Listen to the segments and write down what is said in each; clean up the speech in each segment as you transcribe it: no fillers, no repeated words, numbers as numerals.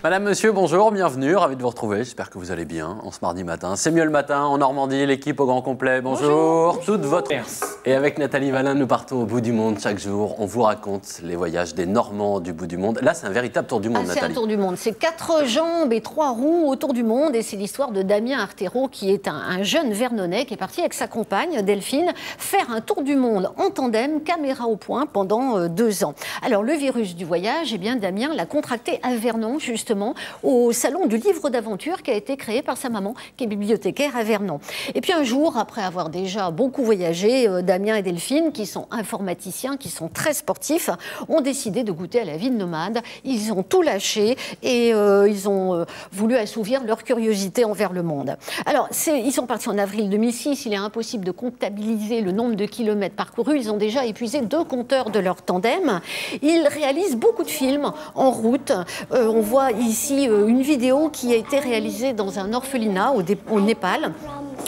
Madame, monsieur, bonjour, bienvenue, ravi de vous retrouver, j'espère que vous allez bien en ce mardi matin. C'est mieux le matin en Normandie, l'équipe au grand complet, bonjour. Toute votre... Et avec Nathalie Valin, nous partons au bout du monde chaque jour. On vous raconte les voyages des Normands du bout du monde. Là, c'est un véritable tour du monde, Nathalie. C'est un tour du monde, c'est 4 jambes et 3 roues autour du monde. Et c'est l'histoire de Damien Artero, qui est un jeune Vernonnais qui est parti avec sa compagne Delphine faire un tour du monde en tandem, caméra au point, pendant 2 ans. Alors, le virus du voyage, eh bien, Damien l'a contracté à Vernon, justement, au salon du livre d'aventure qui a été créé par sa maman, qui est bibliothécaire à Vernon. Et puis un jour, après avoir déjà beaucoup voyagé, Damien et Delphine, qui sont informaticiens, qui sont très sportifs, ont décidé de goûter à la vie de nomade. Ils ont tout lâché et ils ont voulu assouvir leur curiosité envers le monde. Alors, ils sont partis en avril 2006. Il est impossible de comptabiliser le nombre de kilomètres parcourus. Ils ont déjà épuisé 2 compteurs de leur tandem. Ils réalisent beaucoup de films en route. On voit ici une vidéo qui a été réalisée dans un orphelinat au Népal,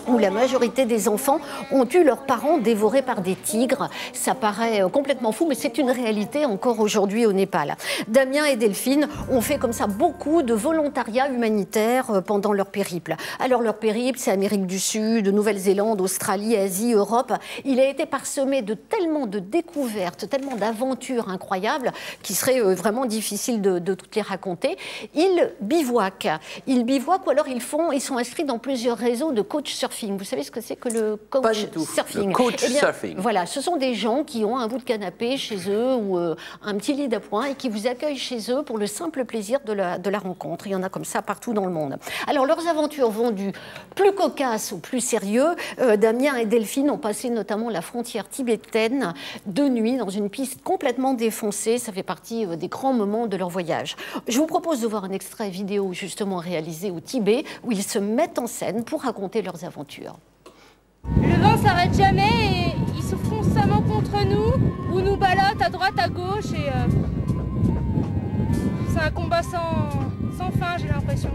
où la majorité des enfants ont eu leurs parents dévorés par des tigres. Ça paraît complètement fou, mais c'est une réalité encore aujourd'hui au Népal. Damien et Delphine ont fait comme ça beaucoup de volontariat humanitaire pendant leur périple. Alors leur périple, c'est Amérique du Sud, Nouvelle-Zélande, Australie, Asie, Europe. Il a été parsemé de tellement de découvertes, tellement d'aventures incroyables qu'il serait vraiment difficile de toutes les raconter. Ils bivouaquent. Ou alors ils sont inscrits dans plusieurs réseaux de coach surfing. Vous savez ce que c'est que le coach surfing? Le coach surfing. Voilà, ce sont des gens qui ont un bout de canapé chez eux ou un petit lit d'appoint et qui vous accueillent chez eux pour le simple plaisir de la rencontre. Il y en a comme ça partout dans le monde. Alors, leurs aventures vont du plus cocasse au plus sérieux. Damien et Delphine ont passé notamment la frontière tibétaine de nuit dans une piste complètement défoncée. Ça fait partie des grands moments de leur voyage. Je vous propose de voir un extrait vidéo justement réalisé au Tibet où ils se mettent en scène pour raconter leurs aventures. Le vent s'arrête jamais et il souffle constamment contre nous ou nous ballotte à droite, à gauche et c'est un combat sans fin, j'ai l'impression.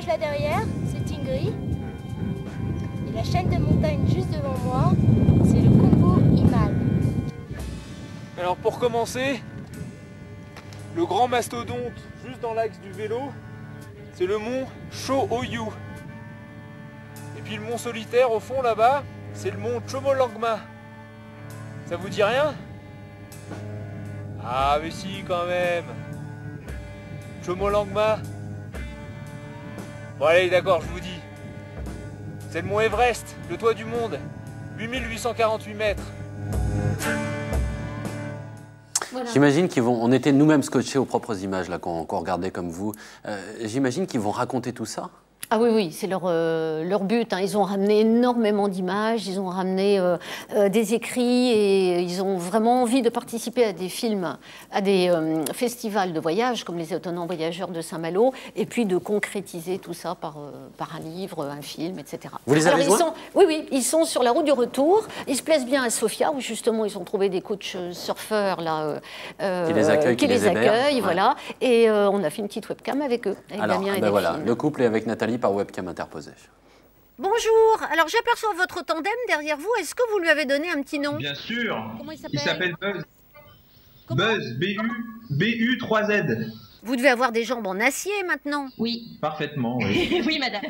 Là derrière, c'est Tingri. Et la chaîne de montagne juste devant moi, c'est le Congo Himal. Alors pour commencer, le grand mastodonte juste dans l'axe du vélo, c'est le mont Cho-Oyu. Et puis le mont solitaire au fond là-bas, c'est le mont Chomolungma. Ça vous dit rien? Ah mais si quand même. Chomolungma. Bon allez, d'accord, je vous dis. C'est le mont Everest, le toit du monde. 8848 mètres. Voilà. J'imagine qu'ils vont... On était nous-mêmes scotchés aux propres images là qu'on regardait comme vous. J'imagine qu'ils vont raconter tout ça. Ah oui, oui, c'est leur but. Hein. Ils ont ramené énormément d'images, ils ont ramené des écrits et ils ont vraiment envie de participer à des films, à des festivals de voyage comme les Étonnants Voyageurs de Saint-Malo et puis de concrétiser tout ça par un livre, un film, etc. Vous les avez joints ? Oui, oui, ils sont sur la route du retour. Ils se plaisent bien à Sofia où justement ils ont trouvé des coachs surfeurs là, qui les accueillent, voilà. Et on a fait une petite webcam avec eux, avec Alors, Damien et Delphine. Voilà, le couple est avec Nathalie par webcam interposée. Bonjour, alors j'aperçois votre tandem derrière vous, est-ce que vous lui avez donné un petit nom? Bien sûr. Comment il s'appelle Buzz. Comment? Buzz, B-U-3-Z. Vous devez avoir des jambes en acier maintenant. Oui. Parfaitement, oui. Oui, madame.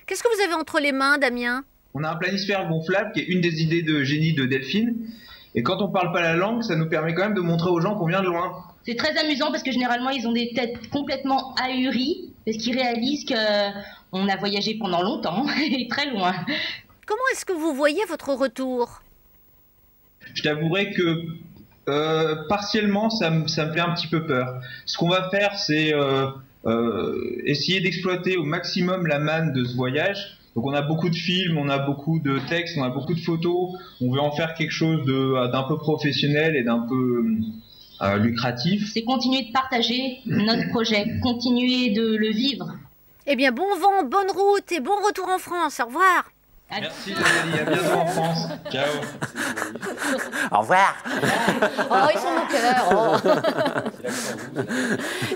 Qu'est-ce que vous avez entre les mains, Damien? On a un planisphère gonflable qui est une des idées de génie de Delphine. Et quand on parle pas la langue, ça nous permet quand même de montrer aux gens qu'on vient de loin. C'est très amusant parce que généralement ils ont des têtes complètement ahuries parce qu'ils réalisent qu'on a voyagé pendant longtemps et très loin. Comment est-ce que vous voyez votre retour? Je t'avouerai que partiellement ça me fait un petit peu peur. Ce qu'on va faire, c'est essayer d'exploiter au maximum la manne de ce voyage. Donc on a beaucoup de films, on a beaucoup de textes, on a beaucoup de photos. On veut en faire quelque chose d'un peu professionnel et d'un peu lucratif. C'est continuer de partager notre projet, continuer de le vivre. Eh bien, bon vent, bonne route et bon retour en France. Au revoir. Merci Nathalie, à bientôt en France. Ciao. Au revoir. Oh, ils sont mon cœur. Oh.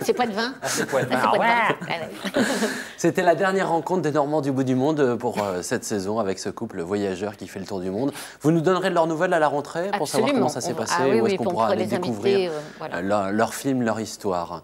C'est pas de vin. C'est quoi? Ah, c'est pas de vin. Ah, ouais. C'était la dernière rencontre des Normands du bout du monde pour cette saison avec ce couple voyageur qui fait le tour du monde. Vous nous donnerez de leurs nouvelles à la rentrée pour savoir comment ça s'est passé, Ah, oui, où est-ce oui, qu'on on pourra pourra aller les inviter, découvrir voilà. leur film, leur histoire.